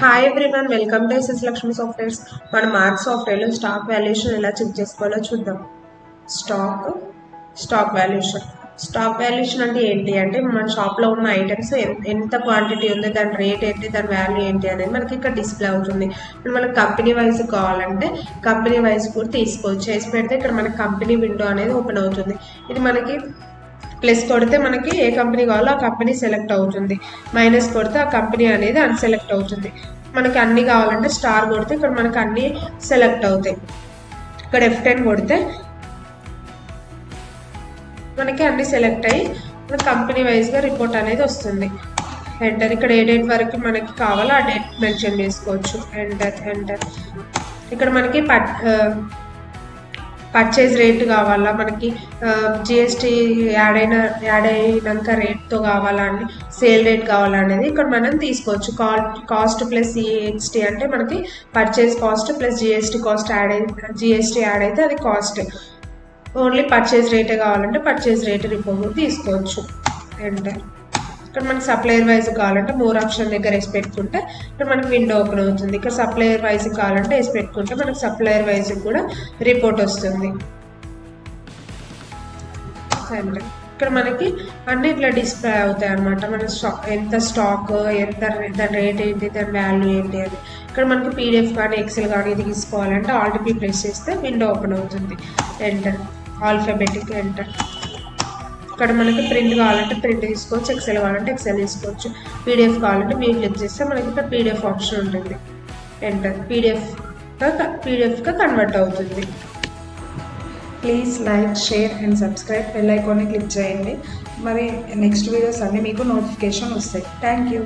Hi everyone, welcome to SS Lakshmi softwares. మన mark సాఫ్ట్వేర్లో stock valuation ఎలా చెక్ చేసుకోవాలో చూద్దాం. స్టాక్ వాల్యుయేషన్ అంటే ఏంటి అంటే మన షాప్లో ఉన్న ఐటమ్స్ ఎంత క్వాంటిటీ ఉంది, దాని రేట్ ఏంటి, దాని వాల్యూ ఏంటి అనేది మనకి ఇక్కడ డిస్ప్లే అవుతుంది. ఇప్పుడు మనకి కంపెనీ వైజ్ కావాలంటే కంపెనీ వైజ్ కూడా తీసుకోవచ్చు. చేసి పెడితే ఇక్కడ మనకి కంపెనీ విండో అనేది ఓపెన్ అవుతుంది. ఇది మనకి ప్లస్ కొడితే మనకి ఏ కంపెనీ కావాలో ఆ కంపెనీ సెలెక్ట్ అవుతుంది. మైనస్ కొడితే ఆ కంపెనీ అనేది అన్సెలెక్ట్ అవుతుంది. మనకి అన్ని కావాలంటే స్టార్ కొడితే ఇక్కడ మనకి అన్ని సెలెక్ట్ అవుతాయి. ఇక్కడ F10 కొడితే మనకి అన్ని సెలెక్ట్ అయ్యి మనకి కంపెనీ వైజ్గా రిపోర్ట్ అనేది వస్తుంది. ఎంటర్. ఇక్కడ ఏ డేట్ వరకు మనకి కావాలో ఆ డేట్ మెన్షన్ చేసుకోవచ్చు. ఎంటర్. ఇక్కడ మనకి పర్చేజ్ రేట్ కావాలా, మనకి జిఎస్టీ యాడ్ అయినాక రేట్తో కావాలా అండి, సేల్ రేట్ కావాలా అనేది ఇక్కడ మనం తీసుకోవచ్చు. కాస్ట్ ప్లస్ సిఎస్టీ అంటే మనకి purchase cost plus GST cost GST add అయితే అది కాస్ట్. ఓన్లీ పర్చేజ్ రేటే కావాలంటే పర్చేజ్ రేట్ రిపోర్ట్ తీసుకోవచ్చు. ఎంటర్. ఇక్కడ మనకి సప్లయర్ వైజ్ కావాలంటే మోర్ ఆప్షన్ దగ్గర వేసి పెట్టుకుంటే ఇక్కడ మనకి విండో ఓపెన్ అవుతుంది. ఇక్కడ సప్లయర్ వైజ్ కావాలంటే వేసి పెట్టుకుంటే మనకి సప్లయర్ వైజ్ కూడా రిపోర్ట్ వస్తుంది. ఇక్కడ మనకి అన్ని ఇట్లా డిస్ప్లే అవుతాయి అన్నమాట. మన ఎంత స్టాక్, దాని రేట్ ఏంటి, దాని వాల్యూ ఏంటి అని. ఇక్కడ మనకి పీడిఎఫ్ కానీ ఎక్సెల్ కానీ తీసుకోవాలంటే ఆల్ట్ పీ ప్రెస్ చేస్తే విండో ఓపెన్ అవుతుంది. ఎంటర్. ఆల్ఫాబెటిక్. ఎంటర్. ఇక్కడ మనకి ప్రింట్ కావాలంటే ప్రింట్ తీసుకోవచ్చు, ఎక్సెల్ కావాలంటే ఎక్సెల్ తీసుకోవచ్చు, పీడిఎఫ్ కావాలంటే మీరు క్లిక్ చేస్తే మనకి ఇక్కడ పీడిఎఫ్ ఆప్షన్ ఉంటుంది. ఎంటర్. పీడిఎఫ్గా కన్వర్ట్ అవుతుంది. Please like, share and subscribe. Bell ఐకాన్ని క్లిక్ చేయండి. మరి నెక్స్ట్ వీడియోస్ అన్నీ మీకు నోటిఫికేషన్ వస్తాయి. Thank you.